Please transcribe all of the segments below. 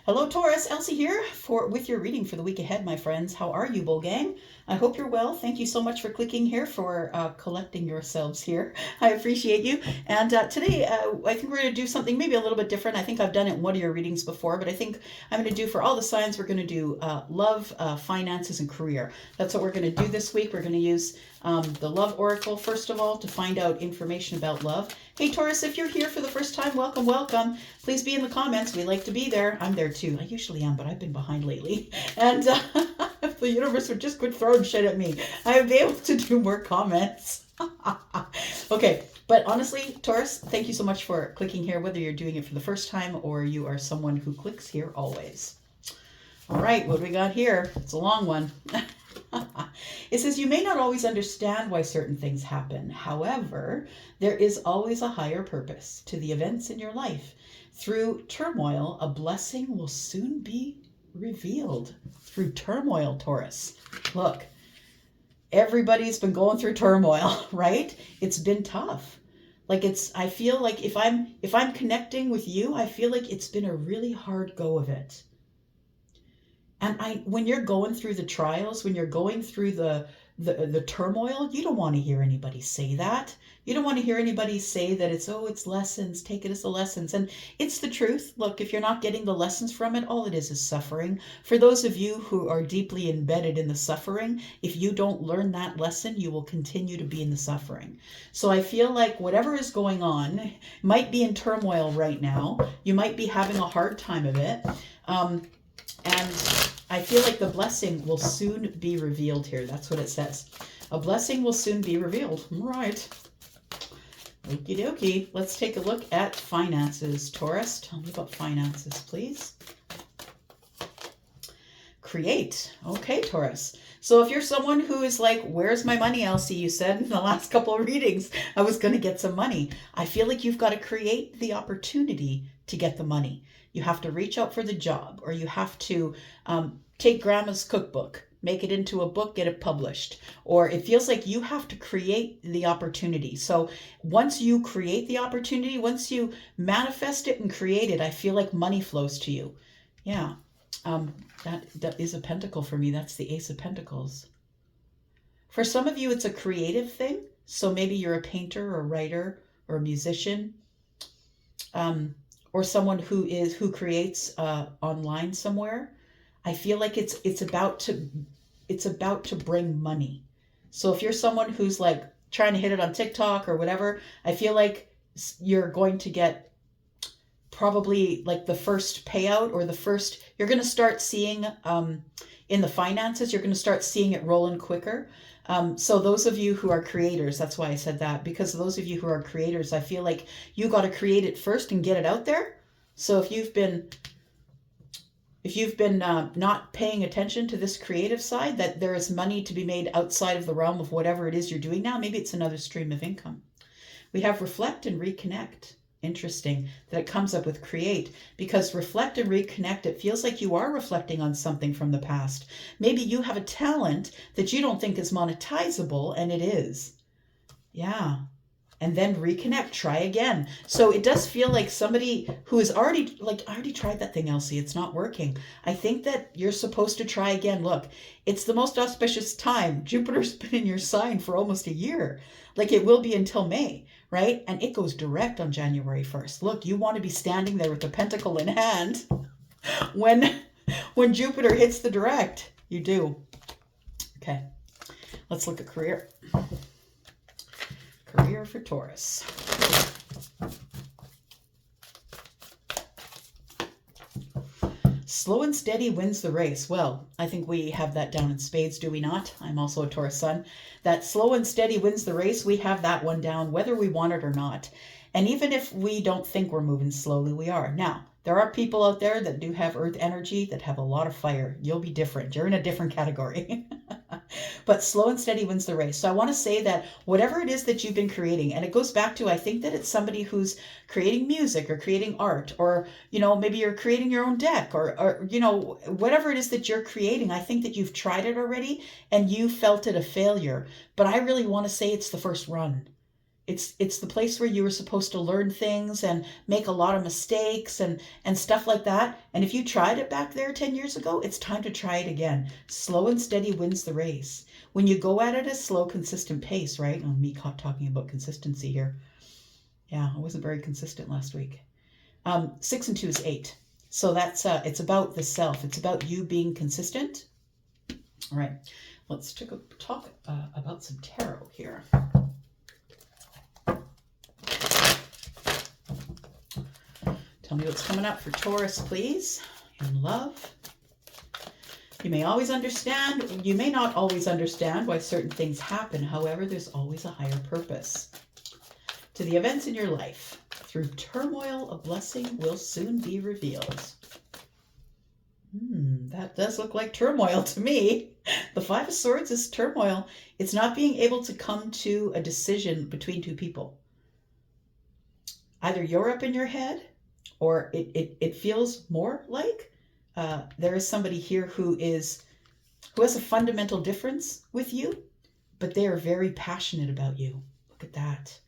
Hello, Taurus. Elsie here with your reading for the week ahead, my friends. How are you, Bull Gang? I hope you're well. Thank you so much for clicking here, for collecting yourselves here. I appreciate you. And today, I think we're going to do something maybe a little bit different. I think I've done it in one of your readings before, but I think I'm going to do for all the signs, we're going to do love, finances, and career. That's what we're going to do this week. We're going to use the Love Oracle, first of all, to find out information about love. Hey, Taurus, if you're here for the first time, welcome, welcome. Please be in the comments. We like to be there. I'm there too. I usually am, but I've been behind lately. And if the universe would just quit throwing shit at me, I would be able to do more comments. Okay, but honestly, Taurus, thank you so much for clicking here, whether you're doing it for the first time or you are someone who clicks here always. All right, what do we got here? It's a long one. It says, you may not always understand why certain things happen. However, there is always a higher purpose to the events in your life. Through turmoil, a blessing will soon be revealed. Through turmoil, Taurus. Look, everybody's been going through turmoil, right? It's been tough. I feel like if I'm connecting with you, I feel like it's been a really hard go of it. And when you're going through the trials, when you're going through the turmoil, you don't want to hear anybody say that. You don't want to hear anybody say that it's lessons, take it as the lessons. And it's the truth. Look, if you're not getting the lessons from it, all it is suffering. For those of you who are deeply embedded in the suffering, if you don't learn that lesson, you will continue to be in the suffering. So I feel like whatever is going on might be in turmoil right now. You might be having a hard time of it. And I feel like the blessing will soon be revealed here. That's what it says. A blessing will soon be revealed. All right. Okie dokie. Let's take a look at finances. Taurus, tell me about finances, please. Create. Okay, Taurus. So if you're someone who is like, where's my money, Elsie? You said in the last couple of readings, I was going to get some money. I feel like you've got to create the opportunity to get the money. You have to reach out for the job, or you have to take grandma's cookbook, make it into a book, get it published. Or it feels like you have to create the opportunity. So once you create the opportunity, once you manifest it and create it, I feel like money flows to you. Yeah, that is a pentacle for me. That's the Ace of Pentacles. For some of you, it's a creative thing. So maybe you're a painter or a writer or a musician. Or someone who creates online somewhere. I feel like it's about to bring money. So if you're someone who's like trying to hit it on TikTok or whatever, I feel like you're going to get probably like the first payout, or you're going to start seeing in the finances, you're going to start seeing it rolling quicker. So those of you who are creators, that's why I said that, because those of you who are creators, I feel like you got to create it first and get it out there. So if you've been not paying attention to this creative side, that there is money to be made outside of the realm of whatever it is you're doing now, maybe it's another stream of income. We have reflect and reconnect. Interesting that it comes up with create, because reflect and reconnect, it feels like you are reflecting on something from the past. Maybe you have a talent that you don't think is monetizable, and it is. Yeah. And then reconnect, try again. So it does feel like somebody who is already like, I already tried that thing, Elsie, it's not working. I think that you're supposed to try again. Look, it's the most auspicious time. Jupiter's been in your sign for almost a year. Like it will be until May, right? And it goes direct on January 1st. Look, you want to be standing there with the pentacle in hand when Jupiter hits the direct. You do. Okay, let's look at career. Career for Taurus. Slow and steady wins the race. Well, I think we have that down in spades, do we not? I'm also a Taurus sun. That slow and steady wins the race, we have that one down, whether we want it or not. And even if we don't think we're moving slowly, we are. Now, there are people out there that do have earth energy, that have a lot of fire. You'll be different. You're in a different category. But slow and steady wins the race. So I want to say that whatever it is that you've been creating, and it goes back to, I think that it's somebody who's creating music or creating art, or, maybe you're creating your own deck, or whatever it is that you're creating. I think that you've tried it already and you felt it a failure. But I really want to say it's the first run. It's the place where you were supposed to learn things and make a lot of mistakes and stuff like that. And if you tried it back there 10 years ago, it's time to try it again. Slow and steady wins the race. When you go at it at a slow, consistent pace, right? On me talking about consistency here. Yeah, I wasn't very consistent last week. 6 and 2 is 8. So that's it's about the self. It's about you being consistent. All right, let's talk about some tarot here. Tell me what's coming up for Taurus, please, in love. You may not always understand why certain things happen. However, there's always a higher purpose to the events in your life. Through turmoil, a blessing will soon be revealed. That does look like turmoil to me. The Five of Swords is turmoil. It's not being able to come to a decision between two people. Either you're up in your head, or it feels more like there is somebody here who has a fundamental difference with you, but they are very passionate about you. Look at that.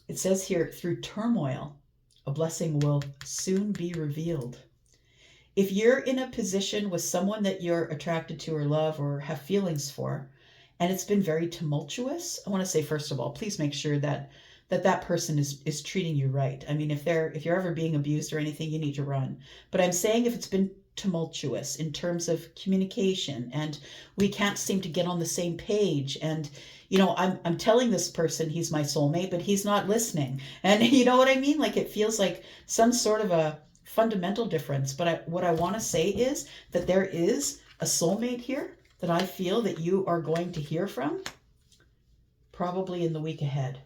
It says here, through turmoil, a blessing will soon be revealed. If you're in a position with someone that you're attracted to or love or have feelings for, and it's been very tumultuous, I want to say, first of all, please make sure that person is treating you right. I mean, if you're ever being abused or anything, you need to run. But I'm saying if it's been tumultuous in terms of communication and we can't seem to get on the same page, and I'm telling this person he's my soulmate, but he's not listening. And you know what I mean? Like, it feels like some sort of a fundamental difference. But what I want to say is that there is a soulmate here that I feel that you are going to hear from probably in the week ahead.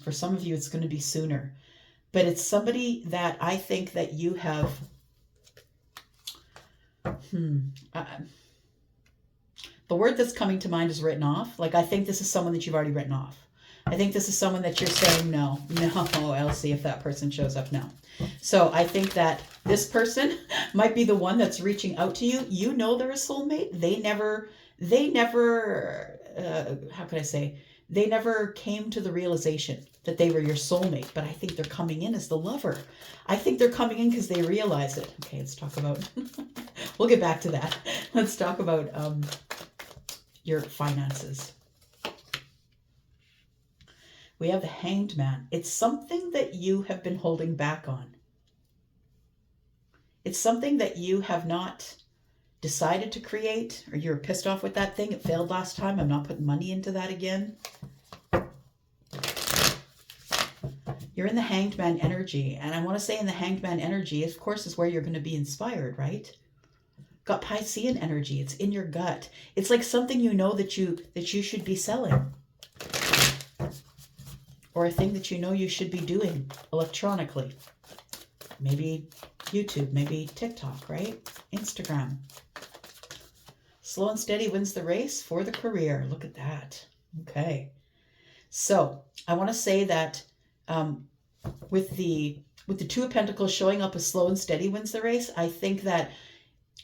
For some of you, it's going to be sooner. But it's somebody that I think that you have... the word that's coming to mind is written off. Like, I think this is someone that you've already written off. I think this is someone that you're saying, no, Elsie, if that person shows up, no. So I think that this person might be the one that's reaching out to you. You know they're a soulmate. They never, how can I say... They never came to the realization that they were your soulmate, but I think they're coming in as the lover. I think they're coming in because they realize it. Okay, let's talk about, we'll get back to that. Let's talk about your finances. We have the Hanged Man. It's something that you have been holding back on. It's something that you have not decided to create, or you're pissed off with that thing. It failed last time. I'm not putting money into that again. You're in the Hanged Man energy. And I want to say in the Hanged Man energy, of course, is where you're going to be inspired, right? Got Piscean energy. It's in your gut. It's like something you know that you should be selling. Or a thing that you know you should be doing electronically. Maybe YouTube, maybe TikTok, right? Instagram. Slow and steady wins the race for the career. Look at that. Okay. So I want to say that with the Two of Pentacles showing up as slow and steady wins the race, I think that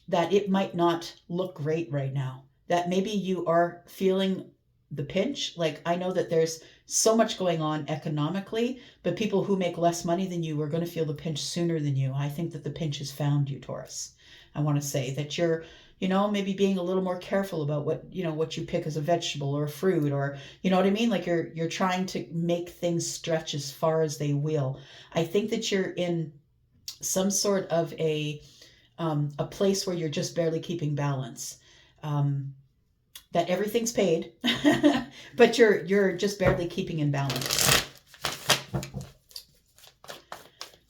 it might not look great right now. That maybe you are feeling the pinch. Like, I know that there's so much going on economically, but people who make less money than you are going to feel the pinch sooner than you. I think that the pinch has found you, Taurus. I want to say that you're, maybe being a little more careful about what you pick as a vegetable or a fruit, or, you know what I mean? Like, you're trying to make things stretch as far as they will. I think that you're in some sort of a place where you're just barely keeping balance. That everything's paid, but you're just barely keeping in balance.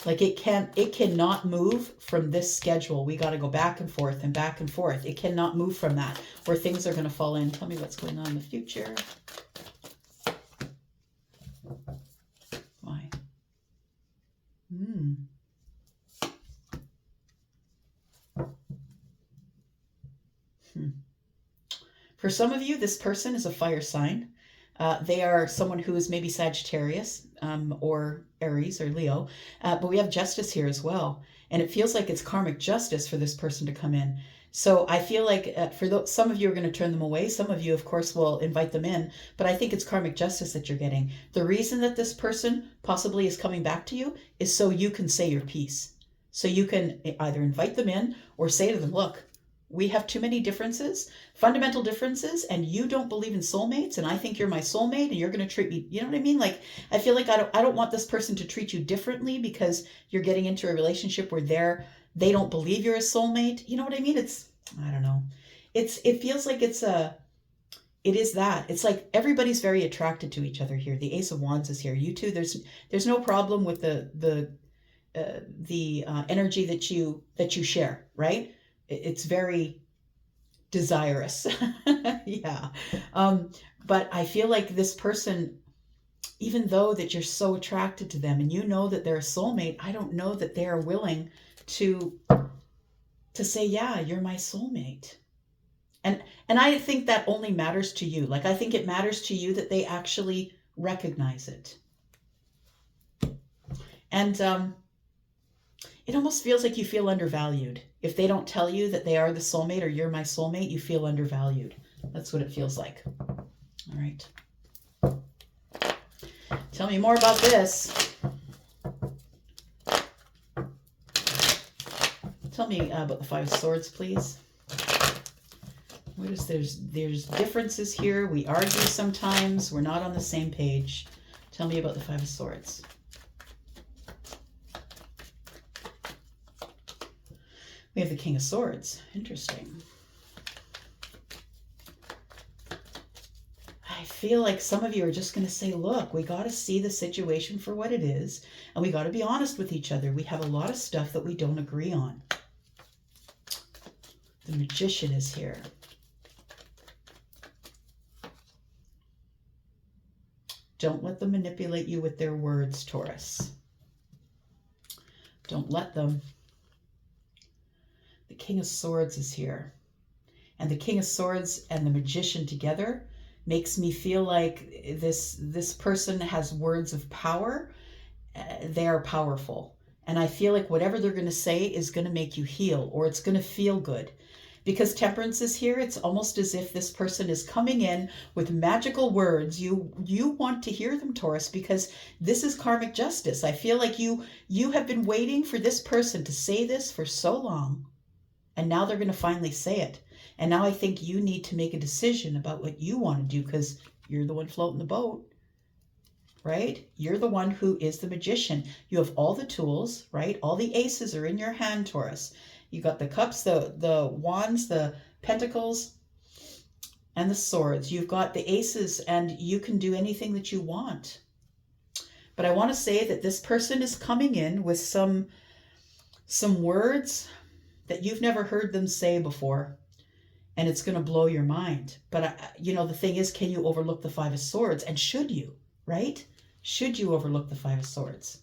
Like, it cannot move from this schedule. We got to go back and forth and back and forth. It cannot move from that, or things are going to fall in. Tell me what's going on in the future. Why? For some of you, this person is a fire sign. They are someone who is maybe Sagittarius or Aries or Leo, but we have justice here as well. And it feels like it's karmic justice for this person to come in. So I feel like some of you are going to turn them away. Some of you, of course, will invite them in. But I think it's karmic justice that you're getting. The reason that this person possibly is coming back to you is so you can say your piece. So you can either invite them in or say to them, look, we have too many differences, fundamental differences, and you don't believe in soulmates, and I think you're my soulmate, and you're going to treat me, you know what I mean? Like, I feel like I don't want this person to treat you differently because you're getting into a relationship where they don't believe you're a soulmate. You know what I mean? I don't know. It feels like it is that. It's like everybody's very attracted to each other here. The Ace of Wands is here. You two, there's no problem with the energy that you share, right? It's very desirous. Yeah. But I feel like this person, even though that you're so attracted to them and you know that they're a soulmate, I don't know that they are willing to say, yeah, you're my soulmate. And I think that only matters to you. Like, I think it matters to you that they actually recognize it. And it almost feels like you feel undervalued. If they don't tell you that they are the soulmate or you're my soulmate, you feel undervalued. That's what it feels like. All right. Tell me more about this. Tell me about the Five of Swords, please. What is there's differences here. We argue sometimes. We're not on the same page. Tell me about the Five of Swords. We have the King of Swords. Interesting. I feel like some of you are just going to say, look, we got to see the situation for what it is, and we got to be honest with each other. We have a lot of stuff that we don't agree on. The Magician is here. Don't let them manipulate you with their words, Taurus. Don't let them. The King of Swords is here. And the King of Swords and the Magician together makes me feel like this person has words of power. They are powerful. And I feel like whatever they're going to say is going to make you heal, or it's going to feel good. Because Temperance is here, it's almost as if this person is coming in with magical words. You want to hear them, Taurus, because this is karmic justice. I feel like you have been waiting for this person to say this for so long, and now they're going to finally say it. And now I think you need to make a decision about what you want to do, because you're the one floating the boat, right? You're the one who is the Magician. You have all the tools, right? All the aces are in your hand, Taurus. You got the cups, the wands, the pentacles, and the swords. You've got the aces, and you can do anything that you want. But I want to say that this person is coming in with some words that you've never heard them say before, and it's going to blow your mind. But the thing is, can you overlook the Five of Swords? And should you, right? Should you overlook the Five of Swords?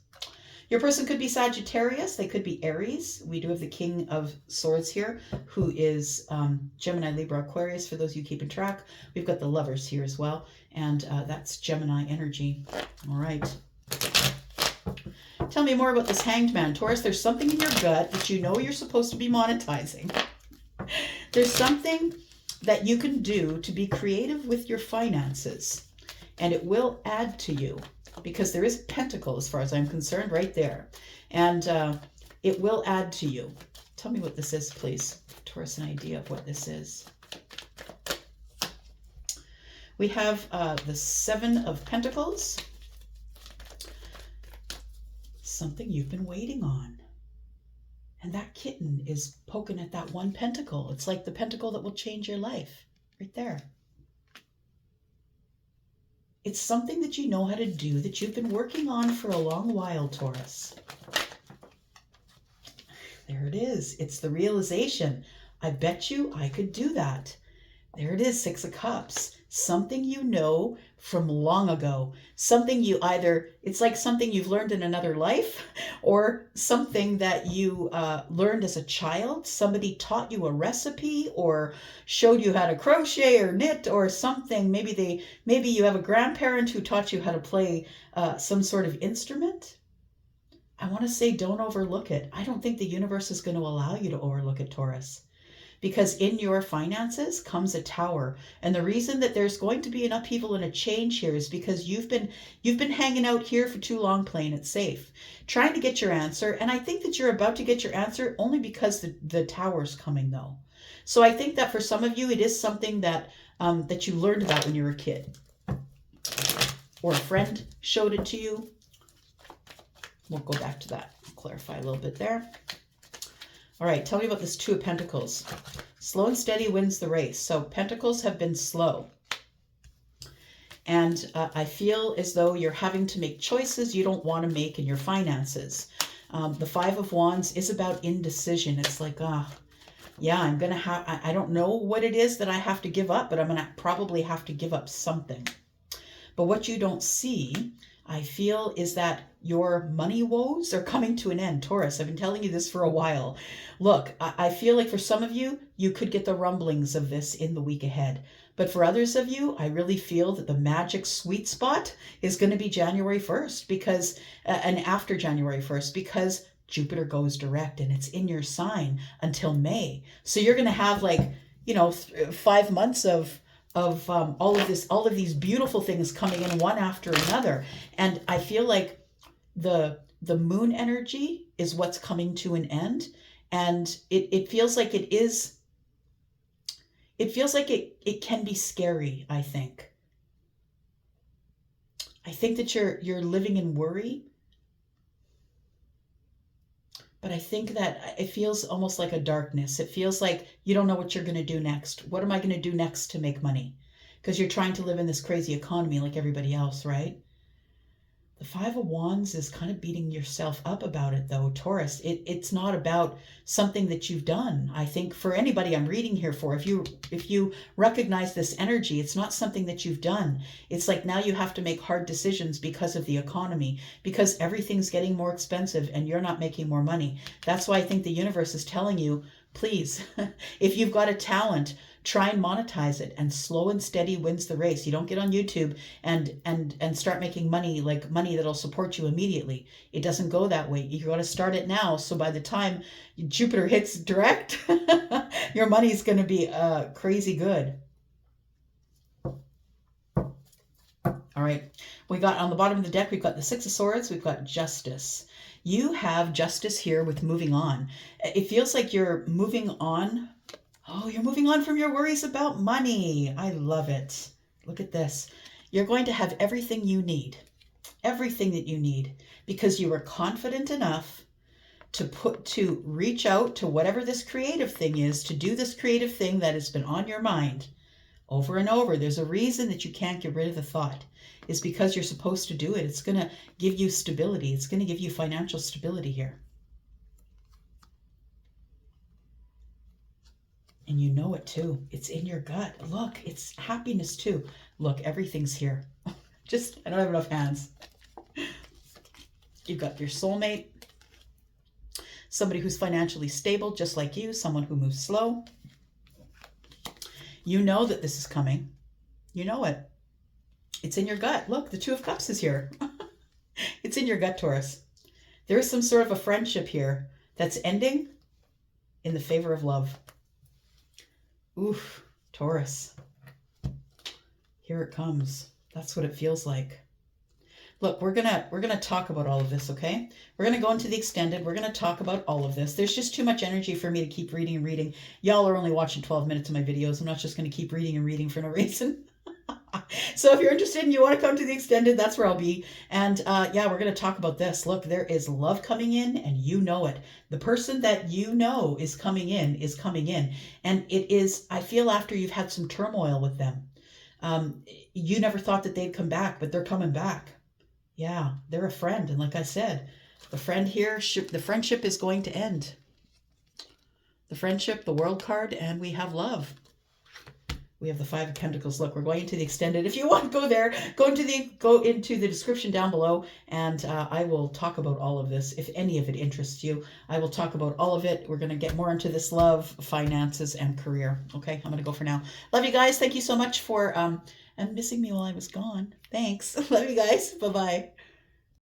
Your person could be Sagittarius. They could be Aries. We do have the King of Swords here, who is Gemini, Libra, Aquarius, for those of you keeping track. We've got the Lovers here as well, and that's Gemini energy. All right. Tell me more about this Hanged Man, Taurus. There's something in your gut that you know you're supposed to be monetizing. There's something that you can do to be creative with your finances, and it will add to you. Because there is Pentacle, as far as I'm concerned, right there. And it will add to you. Tell me what this is, please. Taurus, an idea of what this is. We have the Seven of Pentacles. Something you've been waiting on. And that kitten is poking at that one pentacle. It's like the pentacle that will change your life. Right there. It's something that you know how to do, that you've been working on for a long while, Taurus. There it is. It's the realization. I bet you I could do that. There it is, Six of Cups. Something you know from long ago. Something you it's like something you've learned in another life, or something that you learned as a child. Somebody taught you a recipe or showed you how to crochet or knit or something. Maybe you have a grandparent who taught you how to play some sort of instrument. I want to say don't overlook it. I don't think the universe is going to allow you to overlook it, Taurus. because in your finances comes a Tower. And the reason that there's going to be an upheaval and a change here is because you've been hanging out here for too long playing it safe, trying to get your answer. And I think that you're about to get your answer only because the Tower's coming though. So I think that for some of you, it is something that that you learned about when you were a kid, or a friend showed it to you. We'll go back to that, clarify a little bit there. All right, tell me about this Two of Pentacles. Slow and steady wins the race. So Pentacles have been slow. And I feel as though you're having to make choices you don't want to make in your finances. The Five of Wands is about indecision. It's like, yeah, I'm going to have, I don't know what it is that I have to give up, but I'm going to probably have to give up something. But what you don't see, I feel, is that your money woes are coming to an end. Taurus, I've been telling you this for a while. Look, I feel like for some of you, you could get the rumblings of this in the week ahead. But for others of you, I really feel that the magic sweet spot is going to be January 1st because, and after January 1st, because Jupiter goes direct and it's in your sign until May. So you're going to have, like, you know, 5 months of all of these beautiful things coming in one after another. And I feel like the moon energy is what's coming to an end. And it feels like it can be scary, I think. I think that you're living in worry. But I think that it feels almost like a darkness. It feels like you don't know what you're going to do next. What am I going to do next to make money? Because you're trying to live in this crazy economy like everybody else, right? The Five of Wands is kind of beating yourself up about it, though, Taurus. It's not about something that you've done. I think for anybody I'm reading here for, if you recognize this energy, it's not something that you've done. It's like now you have to make hard decisions because of the economy, because everything's getting more expensive and you're not making more money. That's why I think the universe is telling you, please, if you've got a talent, try and monetize it, and slow and steady wins the race. You don't get on YouTube and start making money, like money that'll support you immediately. It doesn't go that way. You got to start it now. So by the time Jupiter hits direct, your money's going to be crazy good. All right. We got on the bottom of the deck, we've got the Six of Swords. We've got Justice. You have Justice here with moving on. It feels like you're moving on. Oh, you're moving on from your worries about money. I love it. Look at this. You're going to have everything you need, everything that you need, because you were confident enough to reach out to whatever this creative thing is, to do this creative thing that has been on your mind over and over. There's a reason that you can't get rid of the thought. It's because you're supposed to do it. It's going to give you stability. It's going to give you financial stability here. And you know it too. It's in your gut. Look, it's happiness too. Look, everything's here. I don't have enough hands. You've got your soulmate, somebody who's financially stable, just like you, someone who moves slow. You know that this is coming. You know it. It's in your gut. Look, the Two of Cups is here. It's in your gut, Taurus. There is some sort of a friendship here that's ending in the favor of love. Oof, Taurus. Here it comes. That's what it feels like. Look, we're gonna talk about all of this, okay? We're gonna go into the extended. We're gonna talk about all of this. There's just too much energy for me to keep reading and reading. Y'all are only watching 12 minutes of my videos. I'm not just gonna keep reading and reading for no reason. So if you're interested and you want to come to the extended, that's where I'll be. And yeah, we're going to talk about this. Look, there is love coming in and you know it. The person that you know is coming in is coming in. And it is, I feel, after you've had some turmoil with them. You never thought that they'd come back, but they're coming back. Yeah, they're a friend. And like I said, the friend here, the friendship is going to end. The friendship, the World card, and we have love. We have the Five of Pentacles. Look, we're going into the extended. If you want to go there, go into the description down below, and I will talk about all of this. If any of it interests you, I will talk about all of it. We're going to get more into this love, finances, and career. Okay, I'm going to go for now. Love you guys. Thank you so much for and missing me while I was gone. Thanks. Love you guys. Bye-bye.